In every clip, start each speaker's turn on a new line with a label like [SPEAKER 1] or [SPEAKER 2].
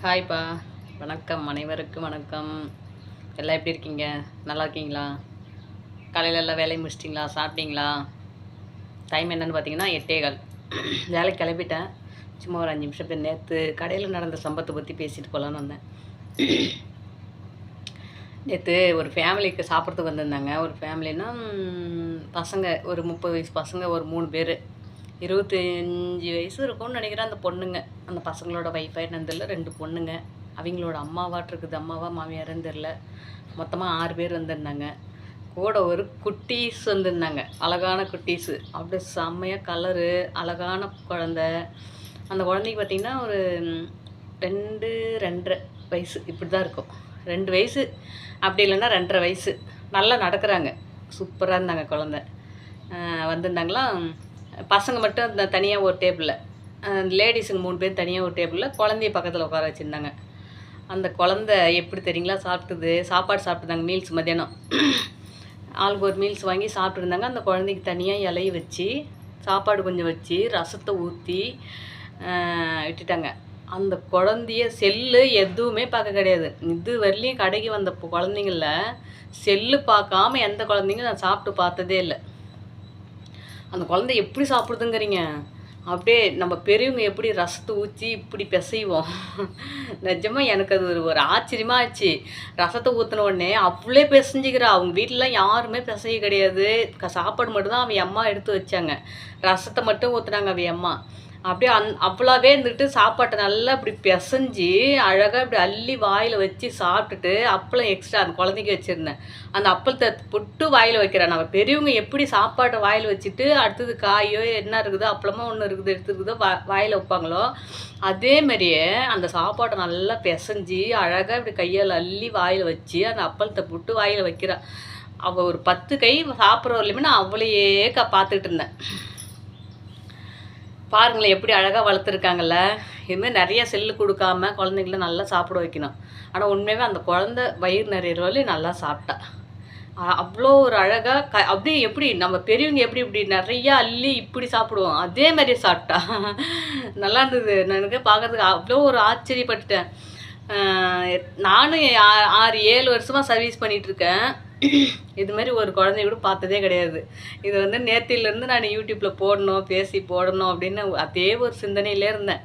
[SPEAKER 1] ஹாய்ப்பா. வணக்கம், அனைவருக்கும் வணக்கம். எல்லாம் எப்படி இருக்கீங்க? நல்லா இருக்கீங்களா? காலையில் எல்லாம் வேலையை முடிச்சிட்டிங்களா? சாப்பிட்டீங்களா? டைம் என்னென்னு பார்த்தீங்கன்னா 8:15. வேலைக்கு கிளம்பிட்டேன். சும்மா ஒரு 5 நிமிஷம் பேர் நேற்று கடையில் நடந்த சம்பவத்தை பற்றி பேசிட்டு போகலான்னு வந்தேன். நேற்று ஒரு ஃபேமிலிக்கு சாப்பிட்றதுக்கு வந்திருந்தாங்க. ஒரு ஃபேமிலின்னா பசங்க ஒரு 30 வயசு பசங்க, ஒரு 3 பேர். 25 வயசு இருக்கும்னு நினைக்கிறேன் அந்த பொண்ணுங்க. அந்த பசங்களோட ஒய்ஃபா என்னன்னு தெரியல. 2 பொண்ணுங்க. அவங்களோட அம்மாவாட்டிருக்குது. அம்மாவா மாமியாருன்னு தெரில. மொத்தமாக 6 பேர் வந்திருந்தாங்க. கூட ஒரு குட்டீஸ் வந்திருந்தாங்க. அழகான குட்டீஸு. அப்படியே செம்மையாக கலரு, அழகான குழந்த. அந்த குழந்தைக்கு பார்த்திங்கன்னா ஒரு 2, 2.5 வயசு இப்படி தான் இருக்கும். 2 வயசு அப்படி இல்லைன்னா 2.5 வயசு. நல்லா நடக்கிறாங்க. சூப்பராக இருந்தாங்க குழந்த. வந்திருந்தாங்களா. பசங்க மட்டும் தனியாக ஒரு டேபிளில், லேடிஸுங்க 3 பேர் தனியாக ஒரு டேபிளில், குழந்தைய பக்கத்தில் உட்கார வச்சுருந்தாங்க. அந்த குழந்த எப்படி தெரியுங்களா சாப்பிட்டுது? சாப்பாடு சாப்பிட்டுருந்தாங்க. மீல்ஸ் மத்தியானம் ஆளுக்கு ஒரு மீல்ஸ் வாங்கி சாப்பிட்ருந்தாங்க. அந்த குழந்தைக்கு தனியாக இலையை வச்சு, சாப்பாடு கொஞ்சம் வச்சு, ரசத்தை ஊற்றி விட்டுட்டாங்க. அந்த குழந்தைய செல்லு எதுவுமே பார்க்க கிடையாது. இது வரலையும் கடைக்கு வந்த குழந்தைங்கள செல்லு பார்க்காம எந்த குழந்தைங்க நான் சாப்பிட்டு பார்த்ததே இல்லை. அந்த குழந்தை எப்படி சாப்பிடுதுங்கிறீங்க? அப்படியே நம்ம பெரியவங்க எப்படி ரசத்தை ஊற்றி இப்படி பிசைவோம். நிஜமாக எனக்கு அது ஒரு ஆச்சரியமாக ஆச்சு. ரசத்தை ஊற்றின உடனே அவ்வளோ பிசைஞ்சிக்கிறா. அவங்க வீட்டிலலாம் யாருமே பிசைய கிடையாது. சாப்பாடு மட்டும்தான் அவன் அம்மா எடுத்து வச்சாங்க. ரசத்தை மட்டும் ஊற்றுனாங்க அவன் அம்மா. அப்படியே அவ்வளோவே இருந்துட்டு சாப்பாட்டை நல்லா இப்படி பிசைஞ்சு அழகாக இப்படி அள்ளி வாயில் வச்சு சாப்பிட்டுட்டு, அப்பளம் எக்ஸ்ட்ரா அந்த குழந்தைக்கு வச்சுருந்தேன். அந்த அப்பளத்தை புட்டு வாயில் வைக்கிறேன். நம்ம பெரியவங்க எப்படி சாப்பாட்டை வாயில் வச்சுட்டு அடுத்தது காயோ என்ன இருக்குதோ, அப்பளமோ ஒன்று இருக்குது எடுத்துருக்குதோ வாயில் வைப்பாங்களோ, அதே மாதிரியே அந்த சாப்பாட்டை நல்லா பிசைஞ்சு அழகாக இப்படி கையால் அள்ளி வாயில் வச்சு அந்த அப்பளத்தை புட்டு வாயில் வைக்கிறான். அவள் ஒரு 10 கை சாப்பிட்றவரையுமே நான் அவளையே பார்த்துக்கிட்டு இருந்தேன். பாருங்களேன் எப்படி அழகாக வளர்த்துருக்காங்கல்ல. இதுமாதிரி நிறைய செல்லு கொடுக்காம குழந்தைங்கள நல்லா சாப்பிட வைக்கணும். ஆனால் உண்மையாகவே அந்த குழந்த வயிறு நிறையிற வரையும் நல்லா சாப்பிட்டா. அவ்வளோ ஒரு அழகாக அப்படியே எப்படி நம்ம பெரியவங்க எப்படி இப்படி நிறையா அள்ளி இப்படி சாப்பிடுவோம், அதே மாதிரியே சாப்பிட்டா. நல்லா இருந்தது. எனக்கு பார்க்குறதுக்கு அவ்வளோ ஒரு ஆச்சரியப்பட்டுட்டேன். நானும் 6-7 வருஷமாக சர்வீஸ் பண்ணிகிட்ருக்கேன். இதுமாரி ஒரு குழந்தைய கூட பார்த்ததே கிடையாது. இது நேத்திலேருந்து நான் யூடியூப்பில் போடணும் அப்படின்னு அதே ஒரு சிந்தனையிலே இருந்தேன்.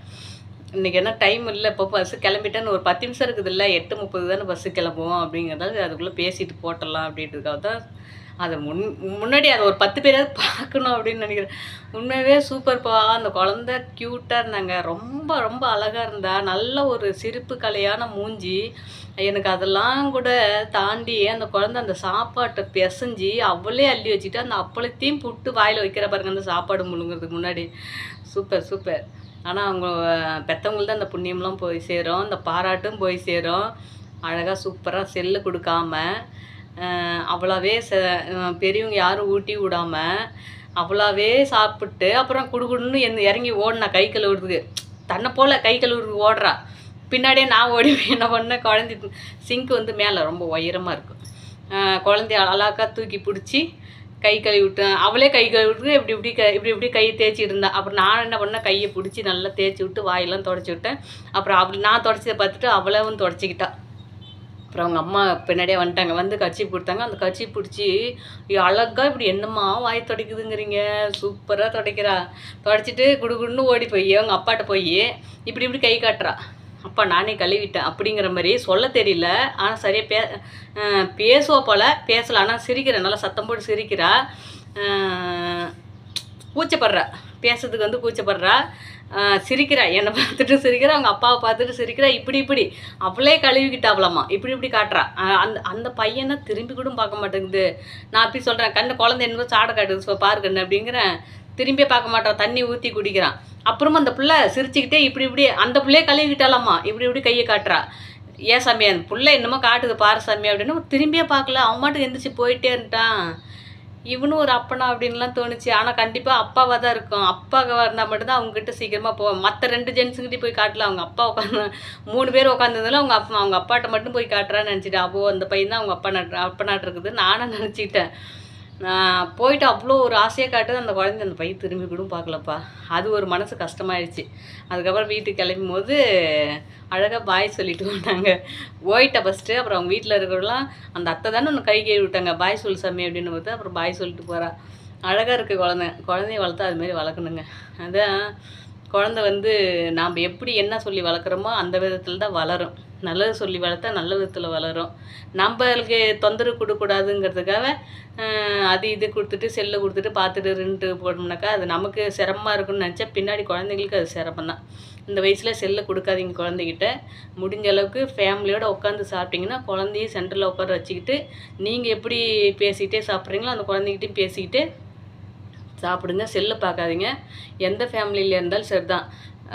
[SPEAKER 1] இன்றைக்கி என்ன டைம் இல்லை, இப்போ பஸ்ஸு கிளம்பிட்டேன்னு ஒரு 10 நிமிஷம் இருக்குது இல்லை, 8:30 தானே பஸ்ஸு கிளம்புவோம் அப்படிங்கிறதால அதுக்குள்ளே பேசிட்டு போட்டலாம் அப்படின்றதுக்காக தான். அதை முன்னாடி அதை ஒரு 10 பேராவது பார்க்கணும் அப்படின்னு நினைக்கிறேன். உண்மையாகவே சூப்பர்ப்பா. அந்த குழந்த க்யூட்டாக இருந்தாங்க. ரொம்ப ரொம்ப அழகாக இருந்தா. நல்ல ஒரு சிரிப்பு கலையான மூஞ்சி. எனக்கு அதெல்லாம் கூட தாண்டி அந்த குழந்த அந்த சாப்பாட்டை பிசைஞ்சு அவளே அள்ளி வச்சுட்டு அந்த அப்பளத்தையும் புட்டு வாயில் வைக்கிற பாருங்க, அந்த சாப்பாடு முழுங்கிறதுக்கு முன்னாடி. Super super. ஆனால் அவங்க பெற்றவங்கள்தான் அந்த புண்ணியம்லாம் போய் சேரும், அந்த பாராட்டும் போய் சேரும். அழகாக சூப்பராக செல்லு கொடுக்காம, அவ்வளோவே பெரியவங்க யாரும் ஊட்டி விடாமல் அவ்வளோவே சாப்பிட்டு அப்புறம் குடுகுடுன்னு இறங்கி ஓடினா கை கழுவுறதுக்கு. தன்னை போல் கை கழுவுறதுக்கு ஓடுறா. பின்னாடியே நான் ஓடி என்ன பண்ணேன், குழந்தை சிங்க்கு மேலே ரொம்ப உயரமாக இருக்கும். குழந்தைய அழகாக தூக்கி பிடிச்சி கை கழுவி விட்டேன். அவளே கை கழுவிட்டு இப்படி கை தேய்ச்சி இருந்தா. அப்புறம் நான் என்ன பண்ணேன், கையை பிடிச்சி நல்லா தேய்ச்சி விட்டு வாயெல்லாம் தொடச்சி விட்டேன். அப்புறம் நான் தொடச்சதை பார்த்துட்டு அவளும் தொடச்சிக்கிட்டா. அப்புறம் அவங்க அம்மா பின்னாடியே வந்துட்டாங்க. கர்ச்சீப் கொடுத்தாங்க. அந்த கர்ச்சீப் பிடிச்சி அழகாக இப்படி என்னம்மா வாய் துடைக்குதுங்கிறீங்க, சூப்பராக துடைக்கிறா. துடைச்சிட்டு குடுகுடுன்னு ஓடி போய் அவங்க அப்பாட்ட போய் இப்படி கை காட்டுறா. அப்பா நானே கழுவிட்டேன் அப்படிங்கிற மாதிரி சொல்ல தெரியல. ஆனால் சரியாக பேசுவா போல், பேசலை. ஆனால் சிரிக்கிறா, நல்லா சத்தம் போட்டு சிரிக்கிறா. கூச்சப்படுறா, பேசுறதுக்கு கூச்சப்படுறா. சிரிக்கிறா, என்னை பார்த்துட்டு சிரிக்கிறா, அவங்க அப்பாவை பார்த்துட்டு சிரிக்கிறா. இப்படி அவளே கழுவிக்கிட்டாவலாமா, இப்படி காட்டுறா. அந்த பையனை திரும்பி கூட பார்க்க மாட்டேங்குது. நான் அப்படி சொல்கிறேன், குழந்தை என்னமோ சாடை காட்டுது பாரு கண்ணு அப்படிங்கிறேன். திரும்பியே பார்க்க மாட்டான், தண்ணி ஊற்றி குடிக்கிறான். அப்புறமா அந்த பிள்ளை சிரிச்சுக்கிட்டே இப்படி அந்த பிள்ளையே கழுவிக்கிட்டாலாமா, இப்படி கையை காட்டுறா. ஏன் சாமி அந்த பிள்ளை என்னமோ காட்டுது பாரு சாமி அப்படின்னு திரும்பியே பார்க்கல. அவன் மாட்டுக்கு எந்திரிச்சு போயிட்டே இருந்துட்டான். இவனும் ஒரு அப்பனா அப்படின்லாம் தோணுச்சு. ஆனால் கண்டிப்பாக அப்பாவாக தான் இருக்கும். அப்பாவாக இருந்தால் மட்டும்தான் அவங்ககிட்ட சீக்கிரமாக போவோம். மற்ற 2 ஜென்ஸுங்கிட்டே போய் காட்டல. அவங்க அப்பா உட்காந்து 3 பேர் உட்காந்துருந்தாலும் அவங்க அப்பாட்ட மட்டும் போய் காட்டுறான்னு நினச்சிட்டேன். அந்த பையன் தான் அவங்க அப்பனாட்டு இருக்குது நானும் நினச்சிக்கிட்டேன். போயிட்டு அவ்வளோ ஒரு ஆசையாக காட்டுது அந்த குழந்தை. அந்த பையன் திரும்பி கூட பார்க்கலப்பா. அது ஒரு மனசு கஷ்டமாயிடுச்சு. அதுக்கப்புறம் வீட்டுக்கு கிளம்பும் போது அழகாக பாய் சொல்லிட்டு போனாங்க. போயிட்டேன் ஃபஸ்ட்டு. அப்புறம் அவங்க வீட்டில் இருக்கிறவங்களாம் அந்த அத்தை தானே ஒன்று கை கழுவி விட்டாங்க. பாய் சொல்லு சாமி அப்படின்னு பார்த்து அப்புறம் பாய் சொல்லிட்டு போகிறா. அழகாக இருக்குது குழந்தைய வளர்த்தா அதுமாரி வளர்க்கணுங்க. அதான் குழந்தை வந்து நாம் எப்படி என்ன சொல்லி வளர்க்குறோமோ அந்த விதத்தில் தான் வளரும். நல்லது சொல்லி வளர்த்தா நல்ல விதத்தில் வளரும். நம்மளுக்கு தொந்தரவு கொடுக்கக்கூடாதுங்கிறதுக்காக அது இது கொடுத்துட்டு செல்லை கொடுத்துட்டு பார்த்துட்டு இருந்துட்டு போட்டோம்னாக்கா அது நமக்கு சிரமமாக இருக்குன்னு நினச்சா பின்னாடி குழந்தைங்களுக்கு அது சிரமம் தான். இந்த வயசில் செல்லை கொடுக்காதீங்க குழந்தைகிட்ட. முடிஞ்ச அளவுக்கு ஃபேமிலியோடு உட்காந்து சாப்பிட்டிங்கன்னா குழந்தையும் சென்டரில் உட்கார வச்சுக்கிட்டு நீங்கள் எப்படி பேசிக்கிட்டே சாப்பிட்றீங்களோ அந்த குழந்தைகிட்டையும் பேசிக்கிட்டு சாப்பிடுங்க. செல்லு பார்க்காதீங்க. எந்த ஃபேமிலியில் இருந்தாலும் சரி தான்,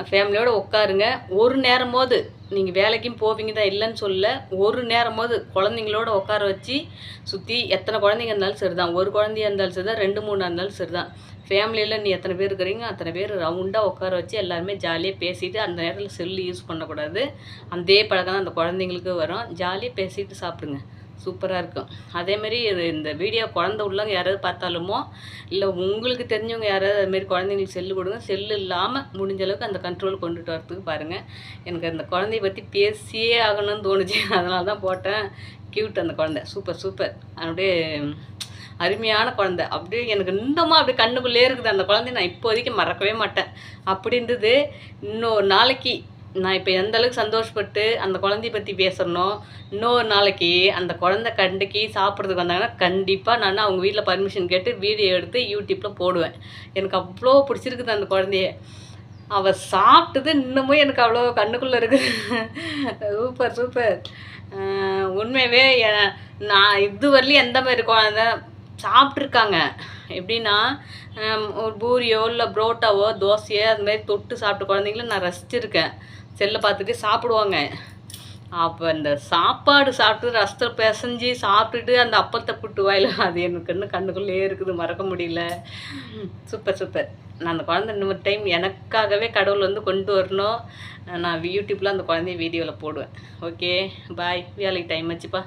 [SPEAKER 1] ஃபேமிலியோடு உட்காருங்க. ஒரு நேரமாவது நீங்கள் வேலைக்கும் போவீங்க தான் இல்லைன்னு சொல்ல, ஒரு நேரமாவது குழந்தைங்களோட உட்கார வச்சு சுற்றி எத்தனை குழந்தைங்க இருந்தாலும் சரி தான், ஒரு குழந்தையா இருந்தாலும் சரி தான், 2 3 இருந்தாலும் சரி தான், ஃபேமிலியில் நீ எத்தனை பேர் இருக்கிறீங்க அத்தனை பேர் ரவுண்டாக உட்கார வச்சு எல்லாருமே ஜாலியாக பேசிவிட்டு அந்த நேரத்தில் செல்லு யூஸ் பண்ணக்கூடாது. அதே பழக்கம் தான் அந்த குழந்தைங்களுக்கு வரும். ஜாலியாக பேசிட்டு சாப்பிடுங்க. சூப்பராக இருக்கும். அதேமாரி இந்த வீடியோ குழந்த உள்ளவங்க யாராவது பார்த்தாலுமோ இல்லை உங்களுக்கு தெரிஞ்சவங்க யாராவது அதுமாரி குழந்தைங்களுக்கு செல்லு கொடுங்க. செல்லு இல்லாமல் முடிஞ்ச அளவுக்கு அந்த கண்ட்ரோல் கொண்டுட்டு வரத்துக்கு பாருங்கள். எனக்கு அந்த குழந்தைய பற்றி பேசியே ஆகணும்னு தோணுச்சு. அதனால தான் போட்டேன். க்யூட் அந்த குழந்தை. சூப்பர். அப்படியே அருமையான குழந்தை. அப்படியே எனக்கு இன்னமும் அப்படியே கண்ணுக்குள்ளே இருக்குது அந்த குழந்தைய. நான் இப்போதைக்கு மறக்கவே மாட்டேன். அப்படி இருந்தது. இன்னொரு நாளைக்கு நான் இப்போ எந்த அளவுக்கு சந்தோஷப்பட்டு அந்த குழந்தைய பற்றி பேசுகிறனோ, இன்னொரு நாளைக்கு அந்த குழந்தை கண்டிக்கு சாப்பிட்றதுக்கு வந்தாங்கன்னா கண்டிப்பாக நான் அவங்க வீட்டில் பர்மிஷன் கேட்டு வீடியோ எடுத்து யூடியூப்பில் போடுவேன். எனக்கு அவ்வளோ பிடிச்சிருக்குது அந்த குழந்தைய. அவள் சாப்பிட்டது இன்னமும் எனக்கு அவ்வளோ கண்ணுக்குள்ளே இருக்குது. சூப்பர். உண்மையாகவே நான் இது வரலையும் எந்த மாதிரி குழந்தை சாப்பிட்ருக்காங்க. எப்படின்னா ஒரு பூரியோ இல்லை புரோட்டாவோ தோசையோ அதுமாரி தொட்டு சாப்பிட்ட குழந்தைங்கள நான் ரசிச்சிருக்கேன். செல்லை பார்த்துட்டு சாப்பிடுவாங்க. அப்போ இந்த சாப்பாடு சாப்பிட்டு ரசத்தை பிசைஞ்சு சாப்பிட்டுட்டு அந்த அப்பத்தை புட்டு வாயில் அது எனக்கு இன்னும் கண்ணுக்குள்ளேயே இருக்குது. மறக்க முடியல. சூப்பர். நான் அந்த குழந்தை இன்னொரு டைம் எனக்காகவே கடவுள் வந்து கொண்டு வரணும். நான் யூடியூப்பில் அந்த குழந்தைய வீடியோவில் போடுவேன். Okay bye. வேலைக்கு டைம் வச்சுப்பா.